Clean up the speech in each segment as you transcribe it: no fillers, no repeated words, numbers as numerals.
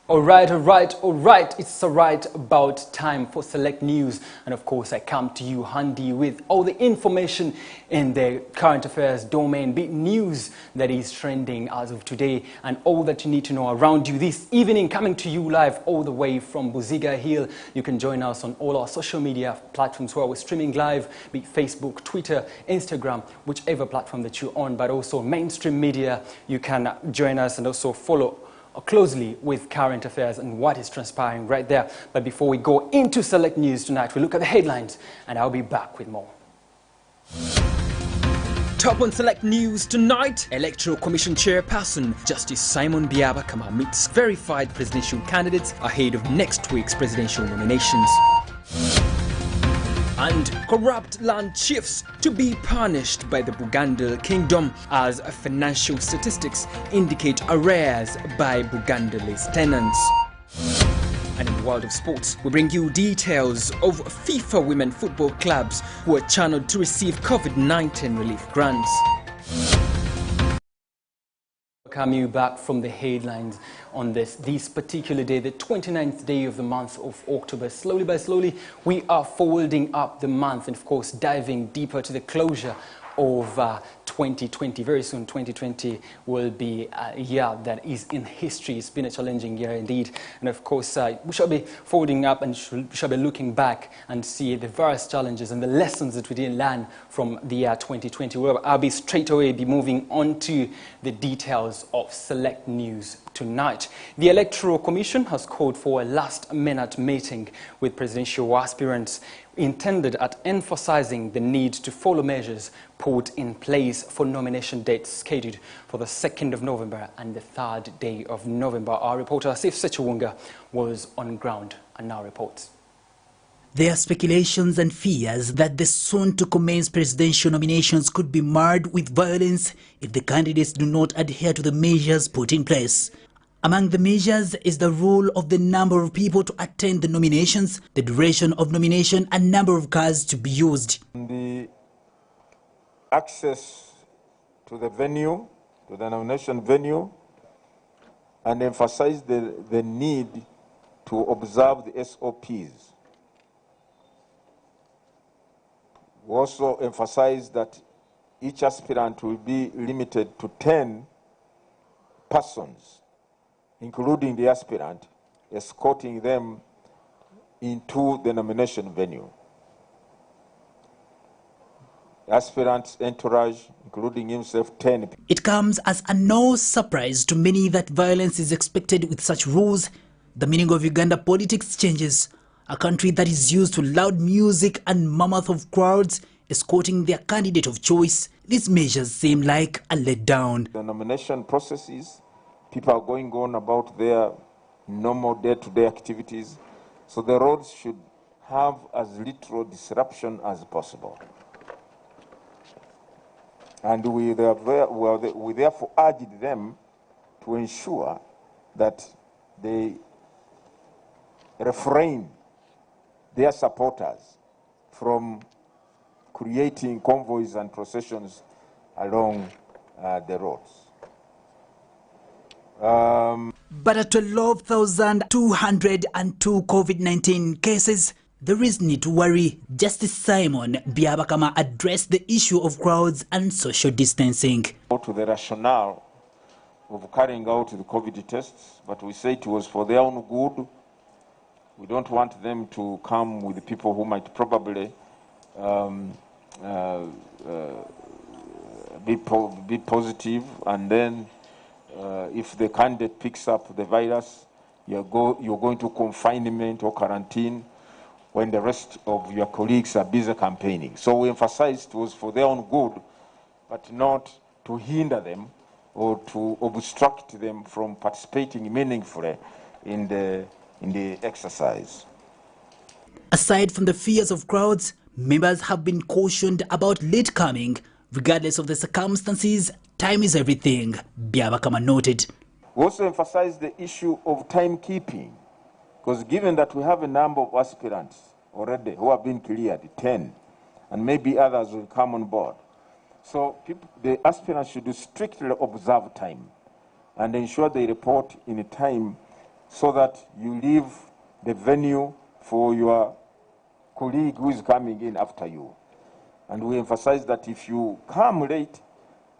All right. It's right about time for Select News. And of course, I come to you handy with all the information in the current affairs domain, be it news that is trending as of today, and all that you need to know around you this evening, coming to you live all the way from Buziga Hill. You can join us on all our social media platforms where we're streaming live, be it Facebook, Twitter, Instagram, whichever platform that you're on, but also mainstream media. You can join us and also follow closely with current affairs and what is transpiring right there. But before we go into Select News tonight, we look at the headlines, and I'll be back with more. Top on Select News tonight, Electoral Commission Chairperson Justice Simon Byabakama meets verified presidential candidates ahead of next week's presidential nominations. And corrupt land chiefs to be punished by the Buganda Kingdom as financial statistics indicate arrears by Bugandese tenants. And in the world of sports, we bring you details of FIFA women football clubs who are channeled to receive COVID-19 relief grants. Welcome you back from the headlines on this particular day, the 29th day of the month of October. Slowly by slowly, we are folding up the month and, of course, diving deeper to the closure of 2020. Very soon, 2020 will be a year that is in history. It's been a challenging year indeed. And of course, we shall be folding up and shall be looking back and see the various challenges and the lessons that we didn't learn from the year 2020. Well, I'll be straight away moving on to the details of Select News tonight. The Electoral Commission has called for a last-minute meeting with presidential aspirants intended at emphasizing the need to follow measures put in place for nomination dates scheduled for the 2nd of November and the 3rd day of November. Our reporter Asif Sechawunga was on ground and now reports. There are speculations and fears that the soon-to-commence presidential nominations could be marred with violence if the candidates do not adhere to the measures put in place. Among the measures is the rule of the number of people to attend the nominations, the duration of nomination, and number of cars to be used. The access to the venue, to the nomination venue, and emphasize the need to observe the SOPs. We also emphasize that each aspirant will be limited to 10 persons, including the aspirant, escorting them into the nomination venue. The aspirant's entourage, including himself, 10. It comes as a no surprise to many that violence is expected with such rules. The meaning of Uganda politics changes. A country that is used to loud music and mammoth of crowds escorting their candidate of choice. These measures seem like a letdown. The nomination processes, people are going on about their normal day-to-day activities, so the roads should have as little disruption as possible. And we therefore urged them to ensure that they refrain their supporters from creating convoys and processions along the roads. But at 12,202 COVID-19 cases, there is need to worry. Justice Simon Byabakama addressed the issue of crowds and social distancing. To the rationale of carrying out the COVID tests, but we say it was for their own good. We don't want them to come with people who might probably be positive, and then if the candidate picks up the virus, you're going to confinement or quarantine when the rest of your colleagues are busy campaigning. So we emphasized it was for their own good, but not to hinder them or to obstruct them from participating meaningfully in the exercise. Aside from the fears of crowds, members have been cautioned about late coming. Regardless of the circumstances, time is everything, Byabakama noted. We also emphasized the issue of timekeeping, because given that we have a number of aspirants already who have been cleared, 10, and maybe others will come on board. So the aspirants should strictly observe time and ensure they report in a time so that you leave the venue for your colleague who is coming in after you. And we emphasize that if you come late,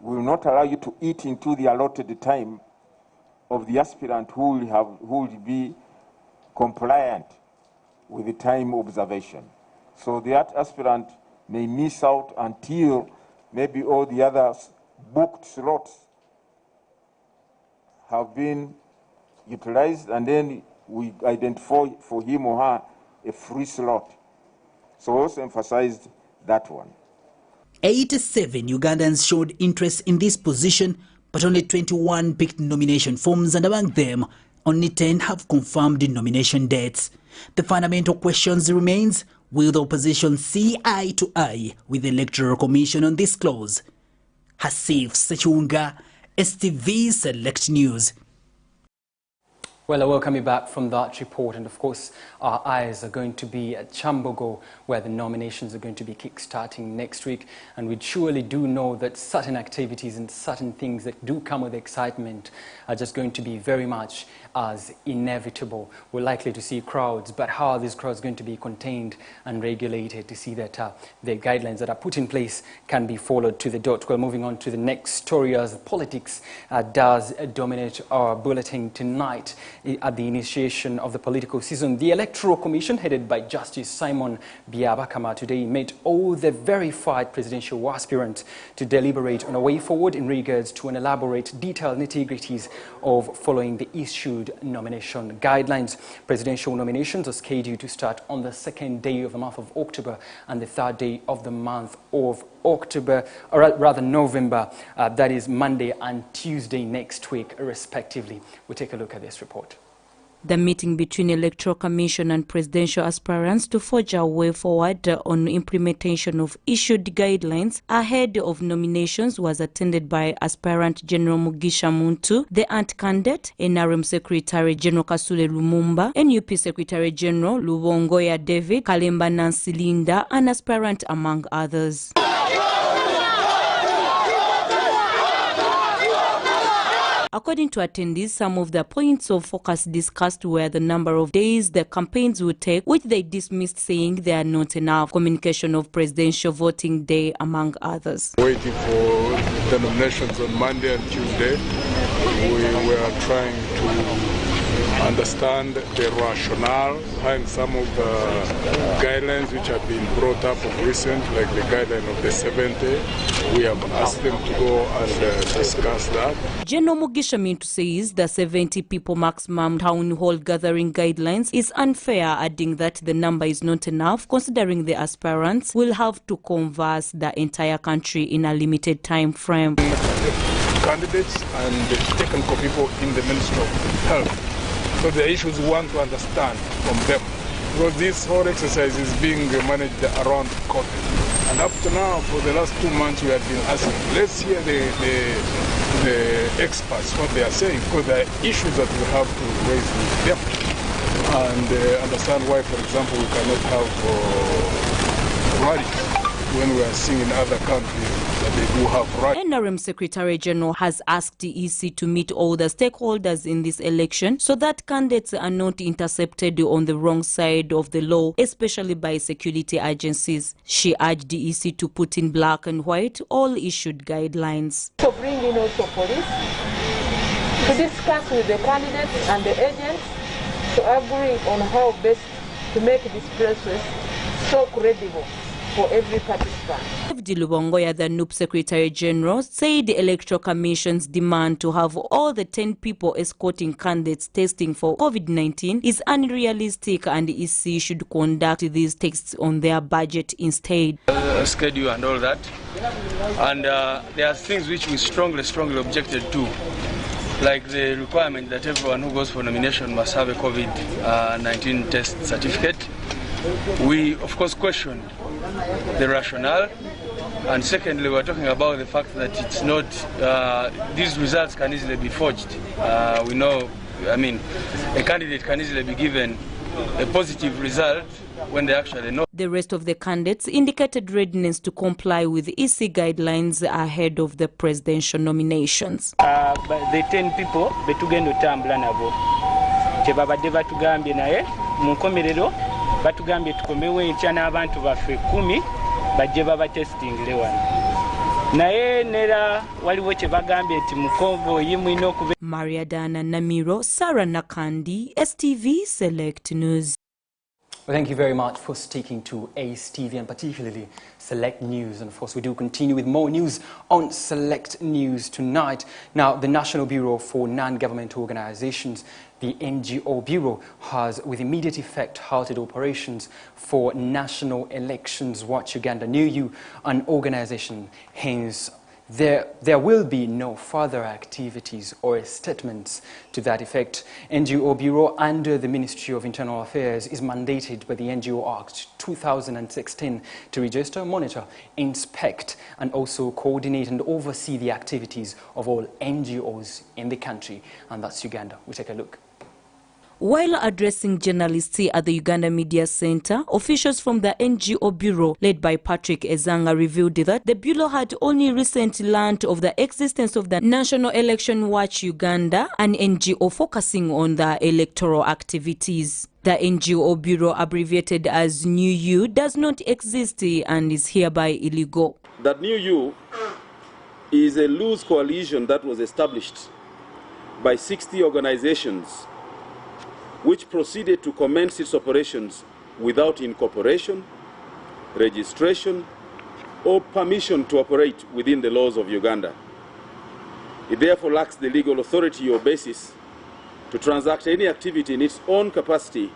we will not allow you to eat into the allotted time of the aspirant who will be compliant with the time observation. So that aspirant may miss out until maybe all the other booked slots have been utilized, and then we identify for him or her a free slot. So we also emphasized that one. 87 Ugandans showed interest in this position, but only 21 picked nomination forms, and among them, only 10 have confirmed nomination dates. The fundamental questions remains: will the opposition see eye to eye with the Electoral Commission on this clause? Hasif Sechunga, STV Select News. Well, I welcome you back from that report, and of course our eyes are going to be at Chambogo, where the nominations are going to be kick-starting next week, and we surely do know that certain activities and certain things that do come with excitement are just going to be very much as inevitable. We're likely to see crowds, but how are these crowds going to be contained and regulated to see that the guidelines that are put in place can be followed to the dot? Well, moving on to the next story, as politics does dominate our bulletin tonight. At the initiation of the political season, the Electoral Commission, headed by Justice Simon Byabakama, today met all the verified presidential aspirants to deliberate on a way forward in regards to an elaborate, detailed nitty-gritties of following the issued nomination guidelines. Presidential nominations are scheduled to start on the second day of the month of October and the third day of the month of October, or rather November, that is Monday and Tuesday next week, respectively. We'll take a look at this report. The meeting between Electoral Commission and presidential aspirants to forge a way forward on implementation of issued guidelines ahead of nominations was attended by Aspirant General Mugisha Muntu, the ANT candidate, NRM Secretary General Kasule Lumumba, NUP Secretary General Lubongoya David, Kalemba Nancy Linda, and aspirant among others. According to attendees, some of the points of focus discussed were the number of days the campaigns would take, which they dismissed, saying they are not enough, communication of presidential voting day, among others. Waiting for the nominations on Monday and Tuesday, we were trying to understand the rationale behind some of the guidelines which have been brought up of recent, like the guideline of the 70. We have asked them to go and discuss that. General Mugisha Mintu says the 70 people maximum town hall gathering guidelines is unfair, adding that the number is not enough, considering the aspirants will have to converse the entire country in a limited time frame. Candidates and the technical people in the Ministry of Health. So the issues we want to understand from them, because this whole exercise is being managed around COVID. And up to now, for the last 2 months, we have been asking, let's hear the experts, what they are saying, because there are issues that we have to raise with them. And understand why, for example, we cannot have rallies when we are seeing in other countries that they do have rallies. NRM Secretary General has asked the EC to meet all the stakeholders in this election so that candidates are not intercepted on the wrong side of the law, especially by security agencies. She urged the EC to put in black and white all issued guidelines. So bring in also police to discuss with the candidates and the agents to agree on how best to make this process so credible for every participant. David Lubongoya, the NUP Secretary General, said the Electoral Commission's demand to have all the 10 people escorting candidates testing for COVID-19 is unrealistic, and the EC should conduct these tests on their budget instead. Schedule and all that. And there are things which we strongly objected to, like the requirement that everyone who goes for nomination must have a COVID-19 test certificate. We, of course, questioned the rationale, and secondly, we're talking about the fact that it's not, these results can easily be forged. We know, I mean, a candidate can easily be given a positive result when they actually know. The rest of the candidates indicated readiness to comply with EC guidelines ahead of the presidential nominations. The 10 people, betugenda otambula nabo. kye babadde batugambye naye mu nkomerero batugambye tukomewo enkya n'abantu baffe 10 bajje babatestingire wano naye nera waliwo kye bagambye nti mu konvoyi mulina okuba. Maria Dana Namiro, Sarah Nakandi, STV Select News. Well, thank you very much for sticking to Ace TV and particularly Select News. And of course, we do continue with more news on Select News tonight. Now, the National Bureau for Non-Government Organizations, the NGO Bureau, has with immediate effect halted operations for National Elections Watch Uganda New You, an organization. Hence, there will be no further activities or statements to that effect. NGO Bureau under the Ministry of Internal Affairs is mandated by the NGO Act 2016 to register, monitor, inspect and also coordinate and oversee the activities of all NGOs in the country. And that's Uganda. We'll take a look. While addressing journalists at the Uganda Media Center, officials from the NGO Bureau, led by Patrick Ezanga, revealed that the Bureau had only recently learned of the existence of the National Election Watch Uganda, an NGO focusing on the electoral activities. The NGO Bureau, abbreviated as New You, does not exist and is hereby illegal. That New You is a loose coalition that was established by 60 organizations which proceeded to commence its operations without incorporation, registration, or permission to operate within the laws of Uganda. It therefore lacks the legal authority or basis to transact any activity in its own capacity,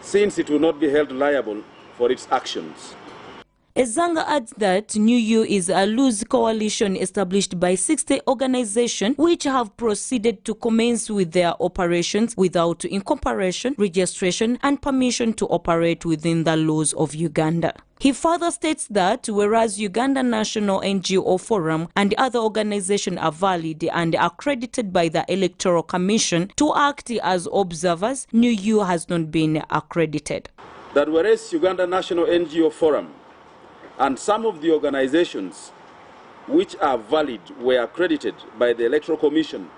since it will not be held liable for its actions. Ezanga adds that New You is a loose coalition established by 60 organizations which have proceeded to commence with their operations without incorporation, registration and permission to operate within the laws of Uganda. He further states that whereas Uganda National NGO Forum and other organizations are valid and accredited by the Electoral Commission to act as observers, New You has not been accredited. That whereas Uganda National NGO Forum and some of the organizations which are valid were accredited by the Electoral Commission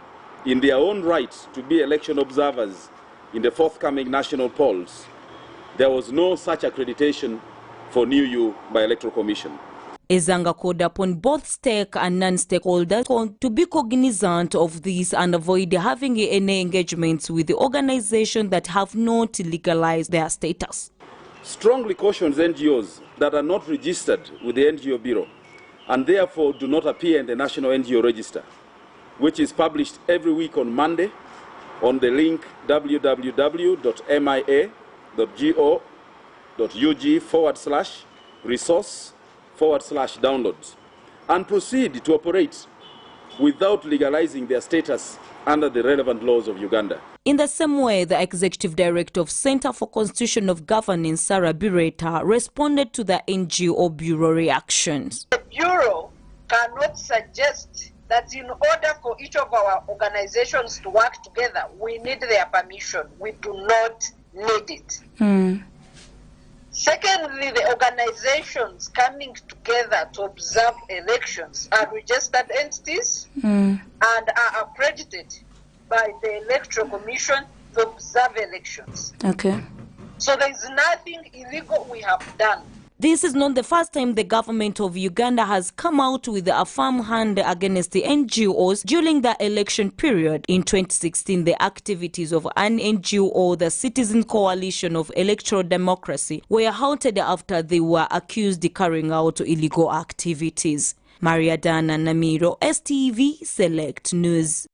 in their own rights to be election observers in the forthcoming national polls, there was no such accreditation for New You by Electoral Commission. Ezanga called upon both stake and non-stakeholders to be cognizant of this and avoid having any engagements with the organizations that have not legalized their status. Strongly cautions NGOs that are not registered with the NGO Bureau and therefore do not appear in the National NGO Register, which is published every week on Monday on the link www.mia.go.ug/resource/downloads and proceed to operate without legalizing their status under the relevant laws of Uganda. In the same way, the Executive Director of Center for Constitution of Governance, Sarah Bireta, responded to the NGO Bureau reactions. The Bureau cannot suggest that in order for each of our organizations to work together, we need their permission. We do not need it. Secondly, the organizations coming together to observe elections are registered entities and are accredited by the Electoral Commission to observe elections. Okay. So there is nothing illegal we have done. This is not the first time the government of Uganda has come out with a firm hand against the NGOs during the election period. In 2016, the activities of an NGO, the Citizen Coalition of Electoral Democracy, were halted after they were accused of carrying out illegal activities. Maria Dana Namiro, STV Select News.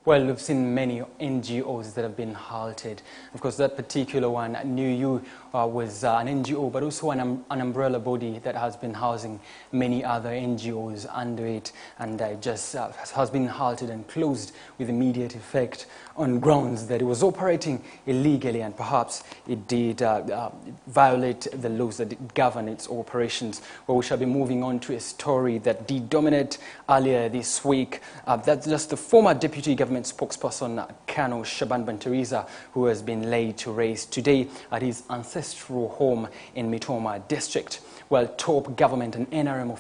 Well, we've seen many NGOs that have been halted. Of course, that particular one, New You, was an NGO, but also an umbrella body that has been housing many other NGOs under it, and just has been halted and closed with immediate effect on grounds that it was operating illegally, and perhaps it did violate the laws that govern its operations. Well, we shall be moving on to a story that did dominate earlier this week. That's just the former Deputy Government spokesperson, Colonel Shaban Bantariza, who has been laid to rest today at his ancestral home in Mitoma district. Well, top government and NRM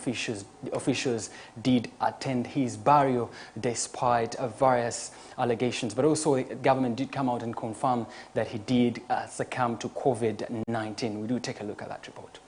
officials did attend his burial despite various allegations, but also the government did come out and confirm that he did succumb to COVID-19. We do take a look at that report.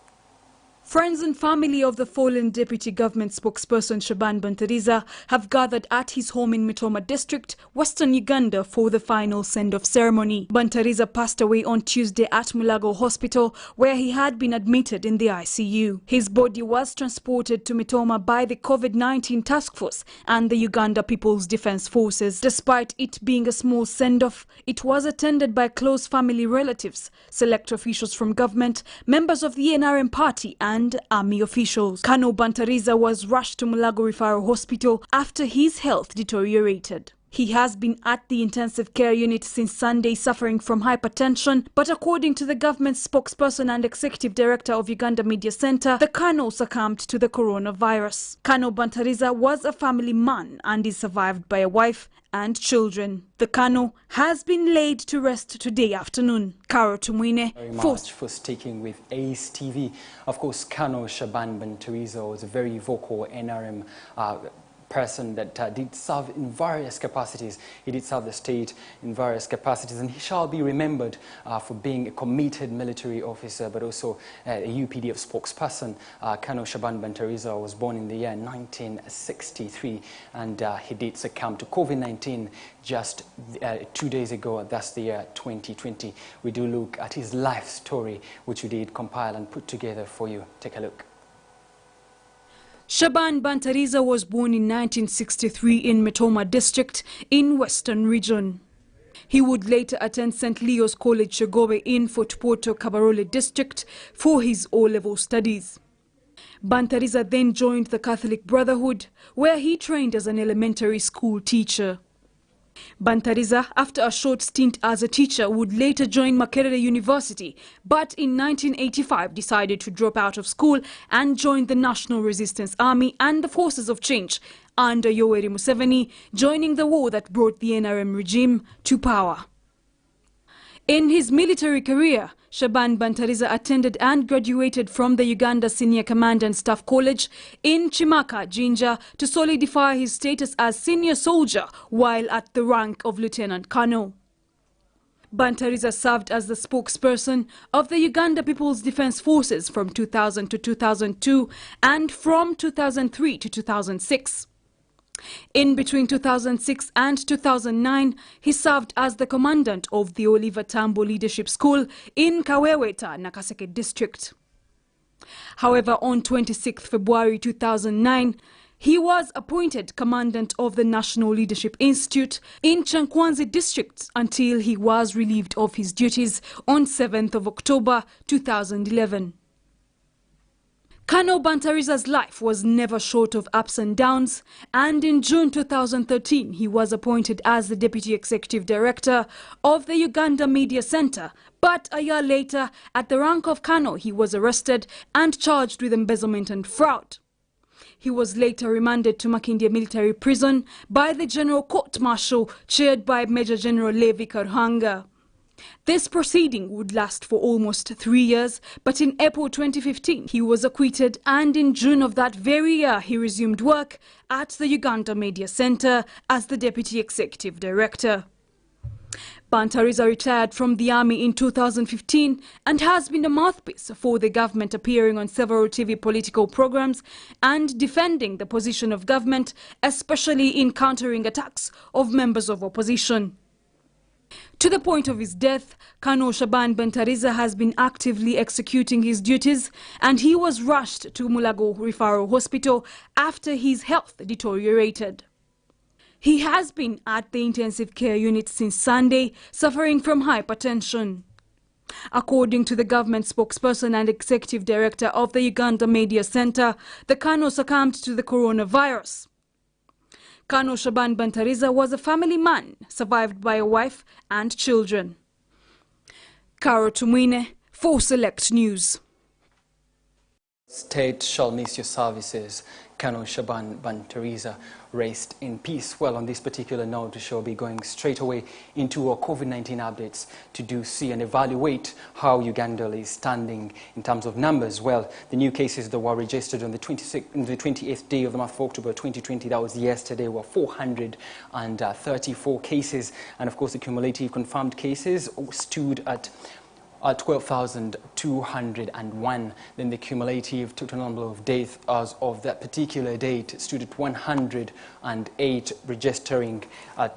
Friends and family of the fallen deputy government spokesperson Shaban Bantariza have gathered at his home in Mitoma district, western Uganda, for the final send-off ceremony. Bantariza passed away on Tuesday at Mulago Hospital, where he had been admitted in the ICU. His body was transported to Mitoma by the COVID-19 task force and the Uganda People's Defence Forces. Despite it being a small send-off, it was attended by close family relatives, select officials from government, members of the NRM party and army officials. Colonel Bantariza was rushed to Mulago Referral Hospital after his health deteriorated. He has been at the intensive care unit since Sunday, suffering from hypertension, but according to the government spokesperson and executive director of Uganda Media Center, the colonel succumbed to the coronavirus. Colonel Bantariza was a family man and is survived by a wife and children. The colonel has been laid to rest today afternoon. Karo Tumwine, very much for sticking with Ace TV. Of course, Colonel Shaban Bantariza was a very vocal NRM person that did serve in various capacities. He did serve the state in various capacities, and he shall be remembered for being a committed military officer, but also a UPDF spokesperson. Colonel Shaban Bantariza was born in the year 1963, and he did succumb to COVID-19 just 2 days ago. That's the year 2020. We do look at his life story, which we did compile and put together for you. Take a look. Shaban Bantariza was born in 1963 in Mitoma district in Western Region. He would later attend St. Leo's College Shogowe in Fort Portal, Kabarole district for his O-level studies. Bantariza then joined the Catholic Brotherhood, where he trained as an elementary school teacher. Bantariza, after a short stint as a teacher, would later join Makerere University, but in 1985 decided to drop out of school and join the National Resistance Army and the Forces of Change under Yoweri Museveni, joining the war that brought the NRM regime to power. In his military career, Shaban Bantariza attended and graduated from the Uganda Senior Command and Staff College in Chimaka, Jinja, to solidify his status as senior soldier while at the rank of Lieutenant Colonel. Bantariza served as the spokesperson of the Uganda People's Defence Forces from 2000 to 2002 and from 2003 to 2006. In between 2006 and 2009, he served as the commandant of the Oliver Tambo Leadership School in Kaweweta, Nakaseke district. However, on 26 February 2009, he was appointed commandant of the National Leadership Institute in Chankwanzi district until he was relieved of his duties on 7th of October 2011. Colonel Bantariza's life was never short of ups and downs, and in June 2013 he was appointed as the Deputy Executive Director of the Uganda Media Center, but a year later, at the rank of Colonel, he was arrested and charged with embezzlement and fraud. He was later remanded to Makindye Military Prison by the General Court Martial chaired by Major General Levi Karuhanga. This proceeding would last for almost 3 years, but in April 2015 he was acquitted, and in June of that very year he resumed work at the Uganda Media Center as the Deputy Executive Director. Bantariza retired from the army in 2015 and has been a mouthpiece for the government, appearing on several TV political programs and defending the position of government, especially in countering attacks of members of opposition. To the point of his death, Colonel Shaban Bantariza has been actively executing his duties, and he was rushed to Mulago Referral Hospital after his health deteriorated. He has been at the intensive care unit since Sunday, suffering from hypertension. According to the government spokesperson and executive director of the Uganda Media Center, the colonel succumbed to the coronavirus. Colonel Shaban Bantariza was a family man, survived by a wife and children. Karo Tumwine for Select News. State shall miss your services. Colonel Shaban Bantereza, rest in peace. Well, on this particular note, we shall be going straight away into our COVID-19 updates to see and evaluate how Uganda is standing in terms of numbers. Well, the new cases that were registered on the 28th day of the month of October 2020, that was yesterday, were 434 cases. And of course, the cumulative confirmed cases stood at 12,201. Then the cumulative total number of deaths as of that particular date stood at 108, registering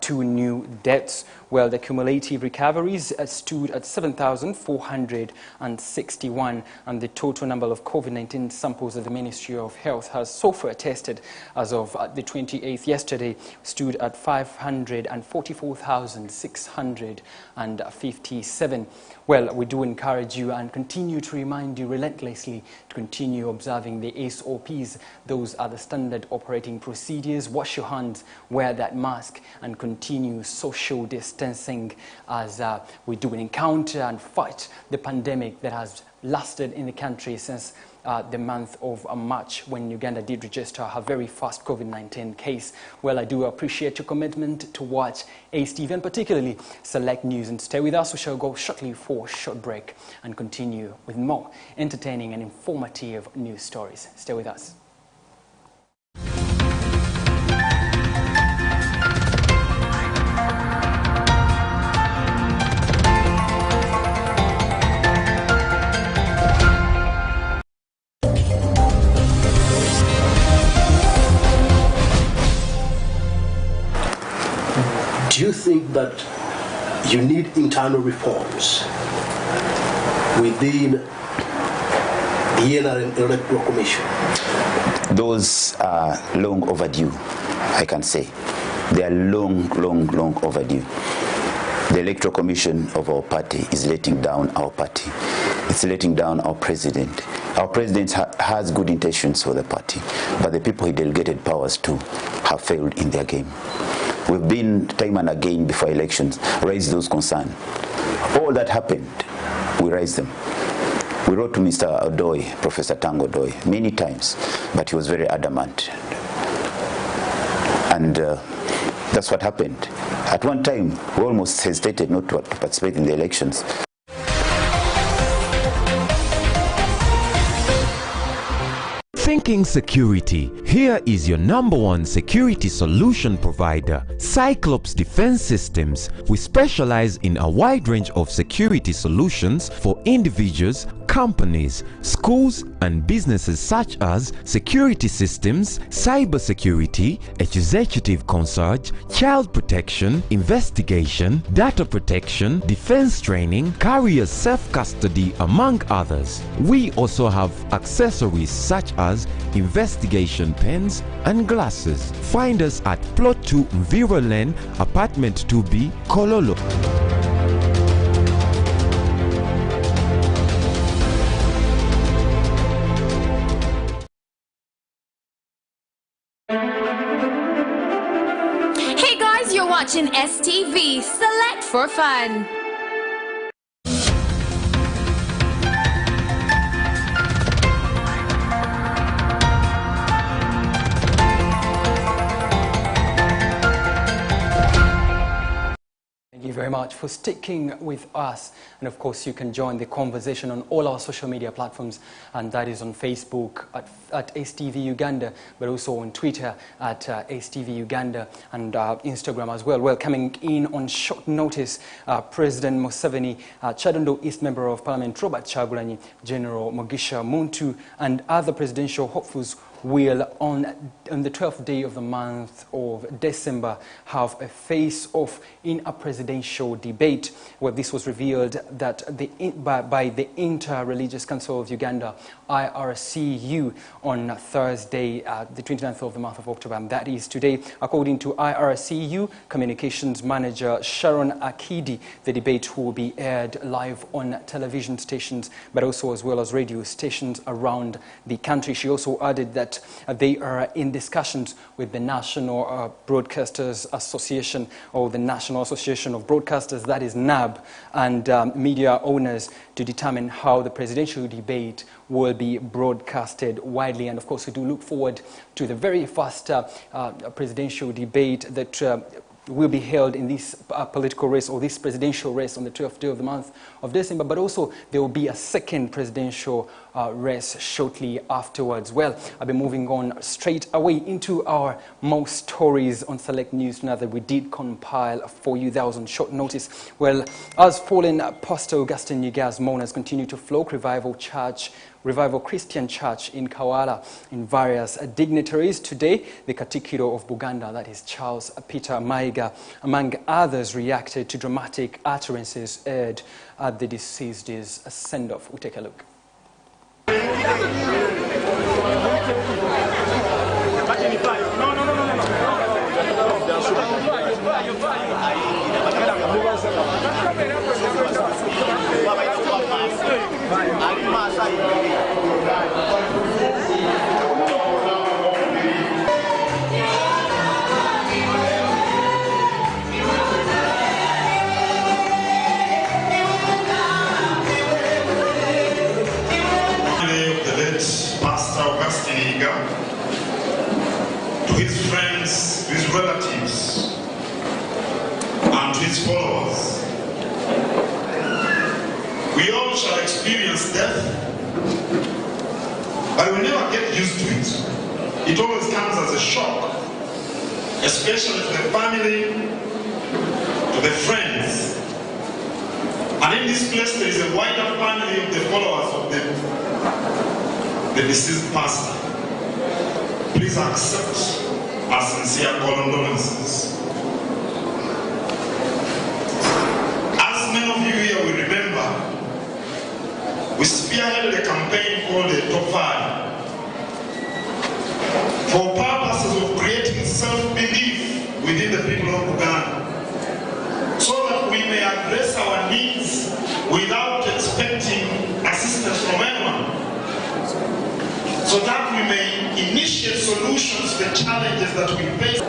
2 new deaths. Well, the cumulative recoveries stood at 7,461, and the total number of COVID-19 samples that the Ministry of Health has so far tested as of the 28th yesterday stood at 544,657. Well, we do encourage you and continue to remind you relentlessly to continue observing the SOPs. Those are the standard operating procedures. Wash your hands, wear that mask, and continue social distancing as we do encounter and fight the pandemic that has lasted in the country since the month of March, when Uganda did register her very first COVID-19 case. Well, I do appreciate your commitment to watch Ace TV and particularly Select News. And stay with us. We shall go shortly for a short break and continue with more entertaining and informative news stories. Stay with us. Do you think that you need internal reforms within the NRM Electoral Commission? Those are long overdue, I can say. They are long overdue. The Electoral Commission of our party is letting down our party. It's letting down our president. Our president has good intentions for the party, but the people he delegated powers to have failed in their game. We've been time and again before elections, raised those concerns. All that happened, we raised them. We wrote to Mr. Odoi, Professor Tango Odoi, many times, but he was very adamant. And that's what happened. At one time, we almost hesitated not to participate in the elections. Thinking security, here is your #1 security solution provider, CYCLOPS Defense Systems. We specialize in a wide range of security solutions for individuals, companies, schools and businesses, such as security systems, cybersecurity, executive concierge, child protection, investigation, data protection, defense training, carrier self-custody, among others. We also have accessories such as investigation pens and glasses. Find us at Plot 2 Mviro Lane, Apartment 2B, Kololo. Hey guys, you're watching STV, Select for Fun. Thank you very much for sticking with us. And of course, you can join the conversation on all our social media platforms, and that is on Facebook at STV Uganda, but also on Twitter at STV Uganda, and Instagram as well. Well, coming in on short notice, President Museveni, Chadondo East Member of Parliament Robert Chagulanyi, General Mugisha Muntu, and other presidential hopefuls will, on the 12th day of the month of December, have a face-off in a presidential debate. Well, this was revealed that by the Inter-Religious Council of Uganda, IRCU, on Thursday, the 29th of the month of October, and that is today. According to IRCU Communications Manager Sharon Akidi, the debate will be aired live on television stations, but also as well as radio stations around the country. She also added that that they are in discussions with the National Broadcasters Association, or the National Association of Broadcasters, that is NAB, and media owners to determine how the presidential debate will be broadcasted widely. And of course, we do look forward to the very first presidential debate that will be held in this political race, or this presidential race, on the 12th day of the month of December. But also there will be a second presidential race shortly afterwards. Well, I'll be moving on straight away into our most stories on Select News now that we did compile for you. That was on short notice. Well, as fallen Pastor Augustine Nyiga's mourners continue to flock, Revival Christian Church in Kawala in various dignitaries. Today, the Katikiro of Buganda, that is Charles Peter Maiga, among others, reacted to dramatic utterances heard at the deceased's send-off. We'll take a look. To his friends, to his relatives, and to his followers. We all shall experience death, but we never get used to it. It always comes as a shock, especially to the family, to the friends. And in this place there is a wider family of the followers of the deceased pastor. Please accept our sincere condolences. As many of you here will remember, we spearheaded a campaign called the Top 5 for purposes of creating self-belief within the people of Uganda, so that we may address our needs without expecting assistance from anyone, so that we may initiate solutions to the challenges that we face.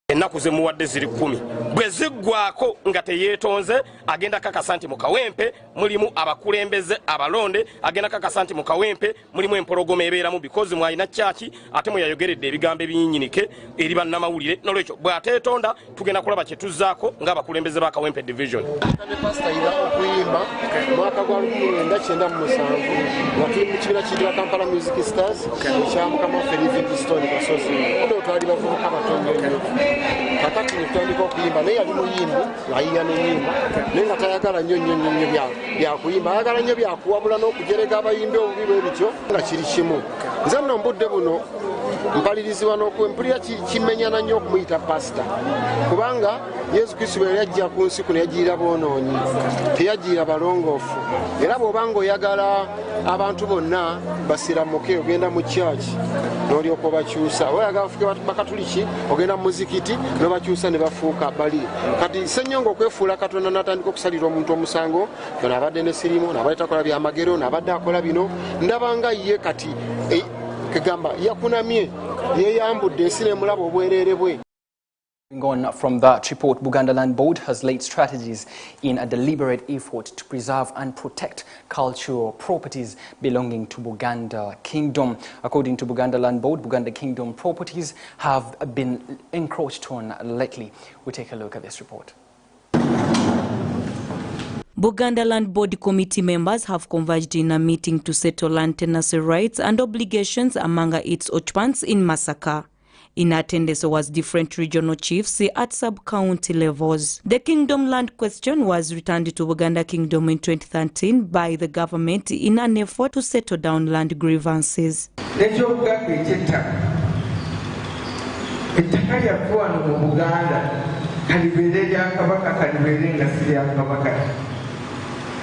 Ennaku ze muwadde ziri 10 bwe ziggwako nga teyeetonze agenda kakasa nti mu Kawempe mulimu abakulembeze abalonde, agenda kakasa nti mu Kawempe mulimu empologoma ebeeramu because mwalina kyaki ate mweyayogeredde ebigambo ebinnyinnyinike eri bannamawulire. Nolwekyo bw'ateetonda tugenda kulaba kye tuzzaako ng'abakulembeze ba Kawempe division. Pastor ira okuyimba mwaka gwa 1997 nga tuli mu kibiina kiyitibwa Kampala Music Stars ekya Mukama waffe Livingstone Kasozi. Ono twali bavubuka batono nnyo. Kakati netutandika okuyimba naye yali muyimbi ayiya n'ennyimba naye nga tayagala nnyo byakuyimba, ayagala nnyo byakuwabula n'okujerega abayimbi obubi bwe bityo nga kiri kimu. Nze nno mbudde buno mpalirizibwa n'okwempulira kimenyana nnyo okumuyita pasita, kubanga Yesu Kristo bwe yajja ku nsi kuno yajjirira boonoonyi, teyajjirira balongoofu. Era bw'oba ng'oyagala abantu bonna basiramuke ogenda mu church n'olyoka obakyusa, oyagala bafuuke bakatuliki ogenda mu muzikiti n'obakyusa ne bafuuka bali. Kati Ssennyonga okwefuula Katonda n'atandika okusalira omuntu omusango, ono abadde ne sirimu, n'abadde takola byamagero, n'abadde akola bino, ndabanga ye kati kegamba yakunamye yeeyambudde ensi n'emulaba obwereere bwe. On from that report, Buganda Land Board has laid strategies in a deliberate effort to preserve and protect cultural properties belonging to Buganda Kingdom. According to Buganda Land Board, Buganda Kingdom properties have been encroached on lately. We'll take a look at this report. Buganda Land Board committee members have converged in a meeting to settle land tenancy rights and obligations among its occupants in Masaka. In attendance was different regional chiefs at sub-county levels. The Kingdom land question was returned to Buganda Kingdom in 2013 by the government in an effort to settle down land grievances.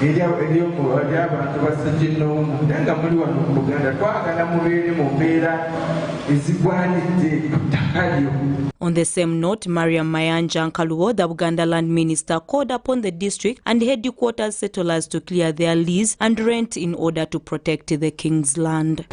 On the same note, Mariam Mayanja Nkaluwo, the Buganda Land Minister, called upon the district and headquarters settlers to clear their lease and rent in order to protect the King's land.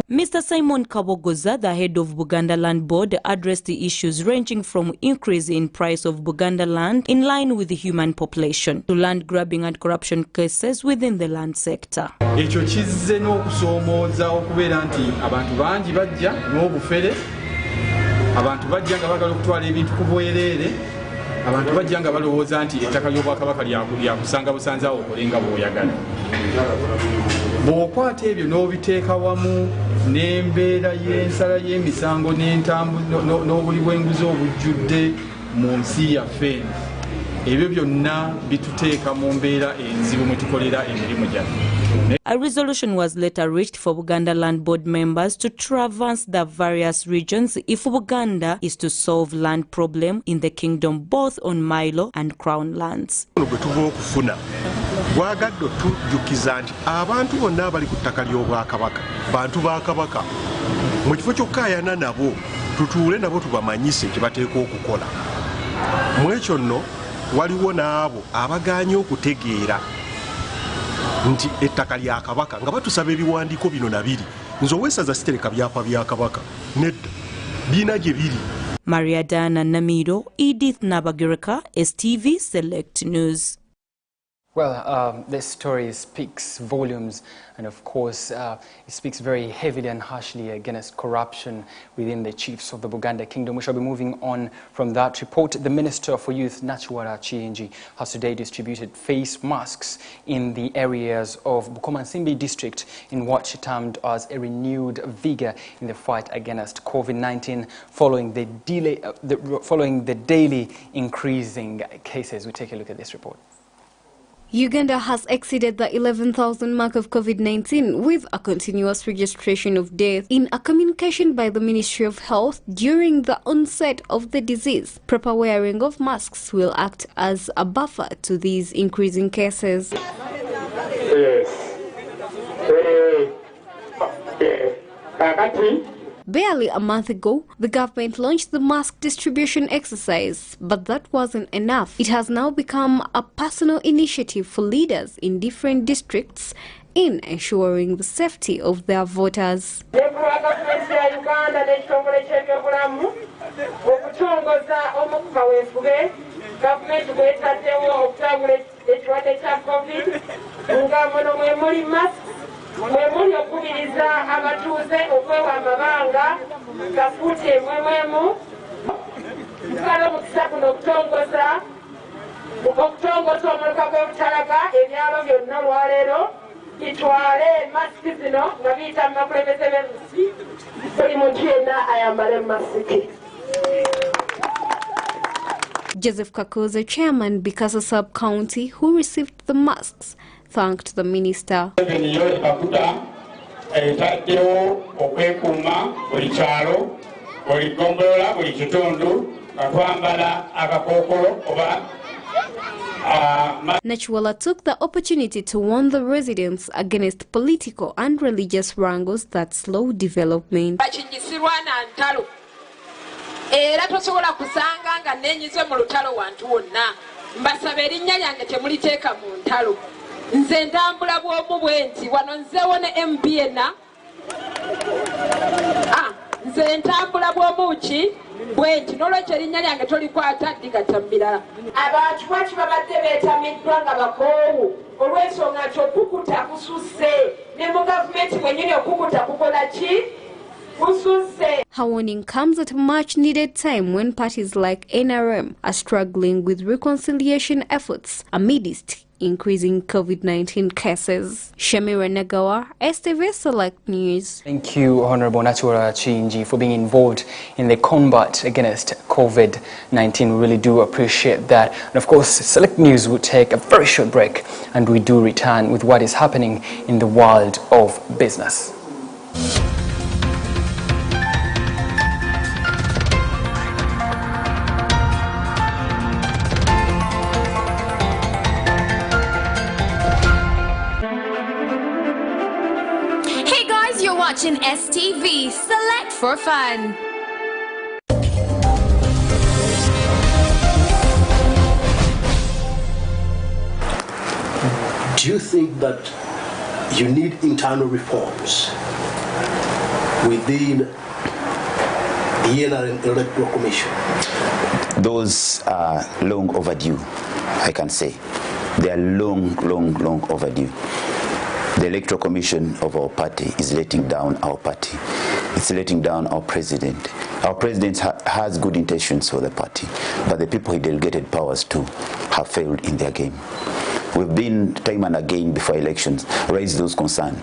Mr. Simon Kabogoza, the head of Buganda Land Board, addressed the issues ranging from increase in price of Buganda land in line with the human population to land grabbing and corruption cases within the land sector. Ekyo kizze n'okusomooza okubeera nti abantu bangi bajja n'obufere, abantu bajja nga bagala okutwala ebintu ku bwereere, abantu bajja nga balowooza nti ettaka ly'Obwakabaka lyakusanga busanzaawo okolenga bw'oyagala. Bw'okwata ebyo n'obiteeka wamu n'embeera y'ensala y'emisango n'obuli bw'enguzi obujjudde mu nsi yaffe, ebyo byonna bituteeka mu mbeera enzibu mwe tukolera emirimu gyaffe. A resolution was later reached for Buganda Land Board members to traverse the various regions if Buganda is to solve land problem in the kingdom, both on Milo and Crown lands. Bwagadde tujjukiza nti abantu bonna abali ku ttaka ly'Obwakabaka bantu ba Kabaka, mu kifo ky'okkaayana nabo tutuule nabo tubamanyise kye bateeka okukola. Mu ekyo nno waliwo n'abo abagaanye okutegeera nti ettaka lya Kabaka nga batusaba ebiwandiiko bino na biri. Nze owessaza sitereka byapa bya Kabaka, nedda biina gye biri. Maria Diana Namiro, Edith Nabagirika, STV Select News. Well, this story speaks volumes, and of course it speaks very heavily and harshly against corruption within the chiefs of the Buganda Kingdom. We shall be moving on from that report. The Minister for Youth, Nachiwara Chienji, has today distributed face masks in the areas of Bukomansimbi district in what she termed as a renewed vigor in the fight against COVID-19 following the daily increasing cases. We take a look at this report. Uganda has exceeded the 11,000 mark of COVID-19 with a continuous registration of deaths. In a communication by the Ministry of Health during the onset of the disease, proper wearing of masks will act as a buffer to these increasing cases. Barely a month ago, the government launched the mask distribution exercise, but that wasn't enough. It has now become a personal initiative for leaders in different districts in ensuring the safety of their voters. Mwemuli okubiriza abatuuze okwewa amabanga gafuute mwemwemu tukala omukisa guno okutongoza omuluka gw'obutalaga ebyalo byonna olwaleero bitwale masiki zino nga biyita mu bakulembeze b'ensi buli muntu yenna ayambale masiki. Joseph Kakoza, chairman Bikasa Sub-County, who received the masks, thanked the minister. Nachiwala took the opportunity to warn the residents against political and religious wrangles that slow development. Era tosobola kusanga nga nenyizwe mu lutalo wantu wonna mbasaba erinnya lyange temuliteeka mu ntalo. Nze ntambula bw'omu bwenti wano nzeewo ne MPN nze ntambula bw'omu ki bwenti n'olwekyo erinnya lyange tolikwata ddigatta mu birala. Abantu lwaki babadde beetamiddwa nga bakoowu olw'ensonga nti okukuta kususse ne mu gavumenti mwennyini okukuta kukola ki? Her warning comes at a much-needed time when parties like NRM are struggling with reconciliation efforts amidst increasing COVID-19 cases. Shamira Nagawa, STV Select News. Thank you, Honorable Natura Chinji, for being involved in the combat against COVID-19. We really do appreciate that. And of course, Select News will take a very short break, and we do return with what is happening in the world of business. You're watching STV Select for Fun. Do you think that you need internal reforms within the NRM Electoral Commission? Those are long overdue, I can say. They are long overdue. The Electoral Commission of our party is letting down our party. It's letting down our president. Our president has good intentions for the party, but the people he delegated powers to have failed in their game. We've been time and again before elections raised those concerns.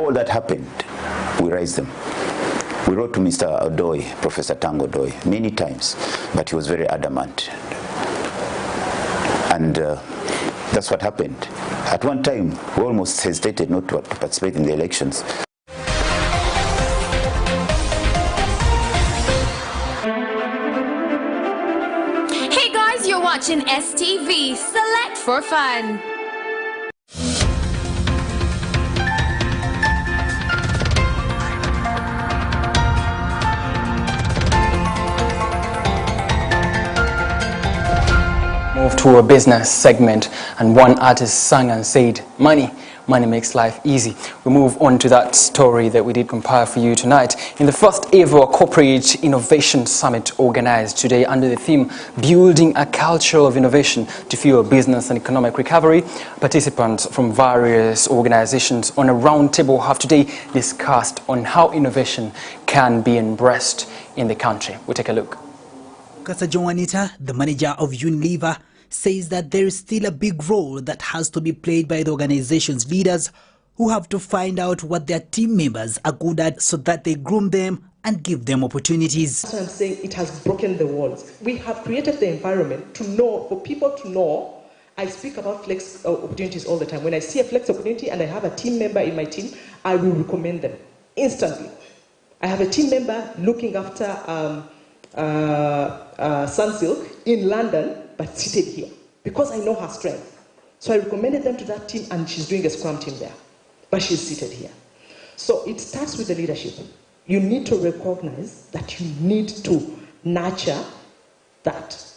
All that happened, we raised them. We wrote to Mr. Odoi, Professor Tango Odoi, many times, but he was very adamant. And that's what happened. At one time, we almost hesitated not to participate in the elections. Hey guys, you're watching STV Select for Fun. Move to a business segment, and one artist sang and said, money makes life easy. We move on to that story that we did compile for you tonight. In the first ever Corporate Innovation Summit organized today under the theme, Building a Culture of Innovation to Fuel Business and Economic Recovery, participants from various organizations on a roundtable have today discussed on how innovation can be embraced in the country. We'll take a look. Kasa Joanita, the manager of Unilever, says that there is still a big role that has to be played by the organization's leaders, who have to find out what their team members are good at so that they groom them and give them opportunities. That's what I'm saying, it has broken the walls. We have created the environment to know, for people to know. I speak about flex opportunities all the time. When I see a flex opportunity and I have a team member in my team, I will recommend them instantly. I have a team member looking after Sunsilk in London, but seated here, because I know her strength. So I recommended them to that team, and she's doing a Scrum team there, but she's seated here. So it starts with the leadership. You need to recognize that you need to nurture that.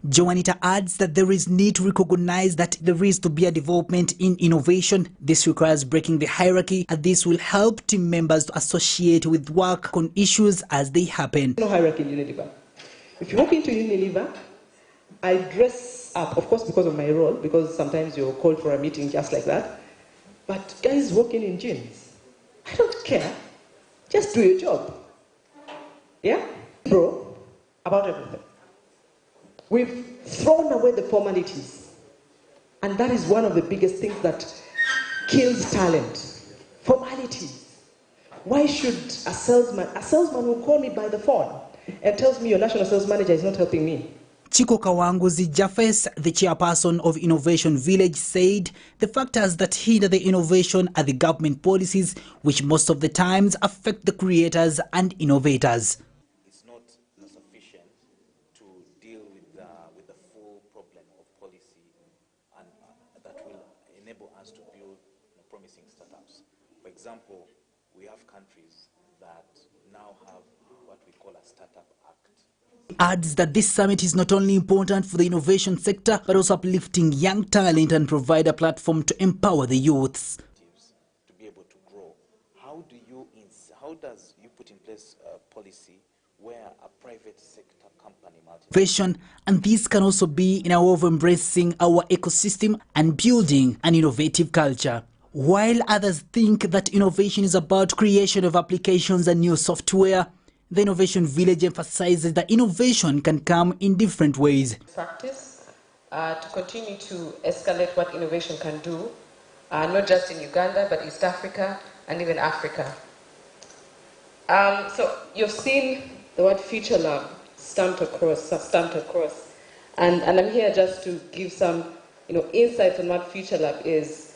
Joanita adds that there is need to recognize that there is to be a development in innovation. This requires breaking the hierarchy, and this will help team members to associate with work on issues as they happen. No hierarchy in Unilever. If you walk into Unilever, I dress up, of course, because of my role, because sometimes you're called for a meeting just like that. But guys walking in jeans, I don't care. Just do your job. Yeah? Bro, about everything. We've thrown away the formalities. And that is one of the biggest things that kills talent. Formalities. Why should a salesman will call me by the phone and tells me your national sales manager is not helping me. Chiko Kawanguzi Jaffes, the chairperson of Innovation Village, said the factors that hinder the innovation are the government policies, which most of the times affect the creators and innovators. It's not sufficient to deal with the full problem of policy and that will enable us to build promising startups. For example, we have countries that now have what we call a startup act. Adds that this summit is not only important for the innovation sector, but also uplifting young talent and provide a platform to empower the youths. To be able to grow, how does you put in place a policy where a private sector company Innovation, and this can also be in our way of embracing our ecosystem and building an innovative culture. While others think that innovation is about creation of applications and new software, the Innovation Village emphasizes that innovation can come in different ways. Practice to continue to escalate what innovation can do, not just in Uganda, but East Africa and even Africa. So you've seen the word Future Lab stamped across. And I'm here just to give some insights on what Future Lab is.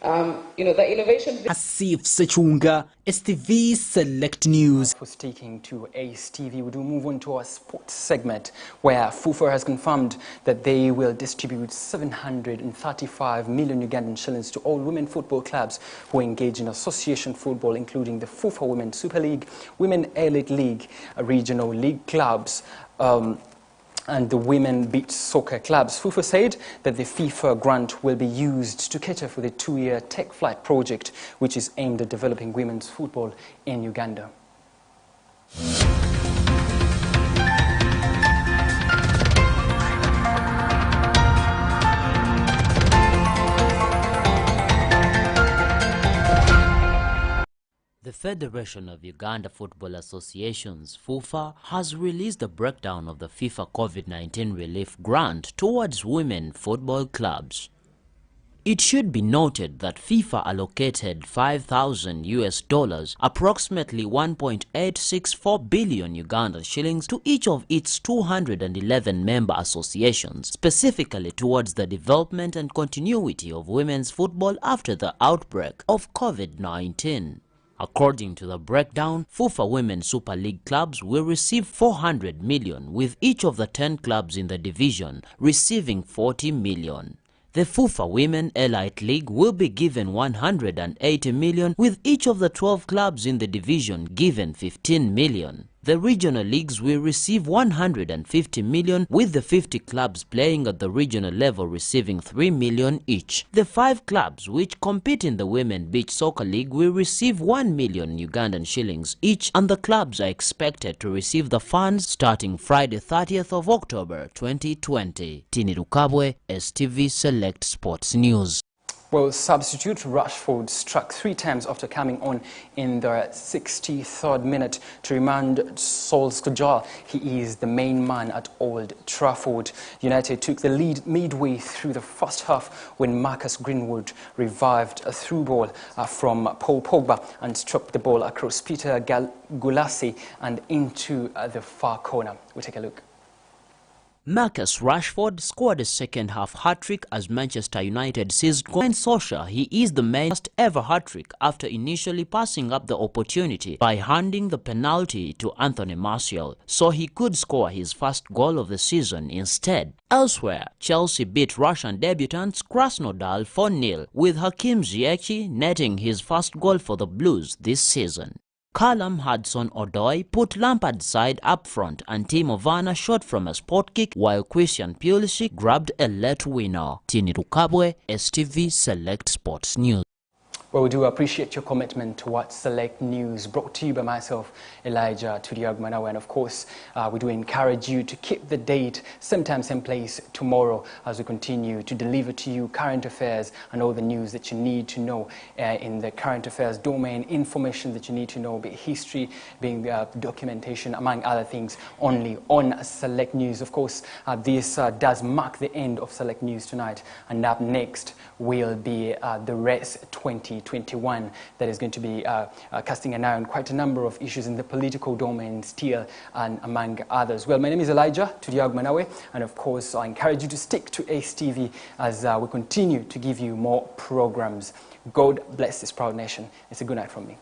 The innovation... Asif Sechunga, STV Select News. For sticking to Ace TV, we do move on to our sports segment, where FUFA has confirmed that they will distribute 735 million Ugandan shillings to all women football clubs who engage in association football, including the FUFA Women's Super League, Women Elite League, regional league clubs, and the women beach soccer clubs. FUFA said that the FIFA grant will be used to cater for the 2-year Tech Flight project, which is aimed at developing women's football in Uganda. The Federation of Uganda Football Associations, FUFA, has released a breakdown of the FIFA COVID-19 relief grant towards women football clubs. It should be noted that FIFA allocated $5,000, approximately 1.864 billion Ugandan shillings, to each of its 211 member associations, specifically towards the development and continuity of women's football after the outbreak of COVID-19. According to the breakdown, FUFA Women's Super League clubs will receive 400 million, with each of the 10 clubs in the division receiving 40 million. The FUFA Women Elite League will be given 180 million, with each of the 12 clubs in the division given 15 million. The regional leagues will receive 150 million, with the 50 clubs playing at the regional level receiving 3 million each. The 5 clubs which compete in the Women Beach Soccer League will receive 1 million Ugandan shillings each, and the clubs are expected to receive the funds starting Friday 30th of October 2020. Tini Rukabwe, STV Select Sports News. Well, substitute Rashford struck 3 times after coming on in the 63rd minute to remind Solskjaer he is the main man at Old Trafford. United took the lead midway through the first half when Marcus Greenwood revived a through ball from Paul Pogba and struck the ball across Peter Gulassi and into the far corner. We'll take a look. Marcus Rashford scored a second-half hat-trick as Manchester United seized Glenn Solskjaer. He is the first ever hat-trick after initially passing up the opportunity by handing the penalty to Anthony Martial, so he could score his first goal of the season instead. Elsewhere, Chelsea beat Russian debutants Krasnodar 4-0, with Hakim Ziyech netting his first goal for the Blues this season. Callum Hudson-Odoi put Lampard's side up front, and Timo Werner shot from a spot kick, while Christian Pulisic grabbed a late winner. Tini Rukabwe, STV Select Sports News. Well, we do appreciate your commitment to what Select News, brought to you by myself, Elijah Tudiagmanawe. And of course, we do encourage you to keep the date, same time, same place tomorrow, as we continue to deliver to you current affairs and all the news that you need to know in the current affairs domain, information that you need to know, be it history, being documentation, among other things, only on Select News. Of course, this does mark the end of Select News tonight. And up next will be the Race 2021 that is going to be casting an eye on quite a number of issues in the political domain still, and among others. Well, my name is Elijah Tudiagmanawe, and of course I encourage you to stick to Ace TV as we continue to give you more programs. God bless this proud nation. It's a good night from me.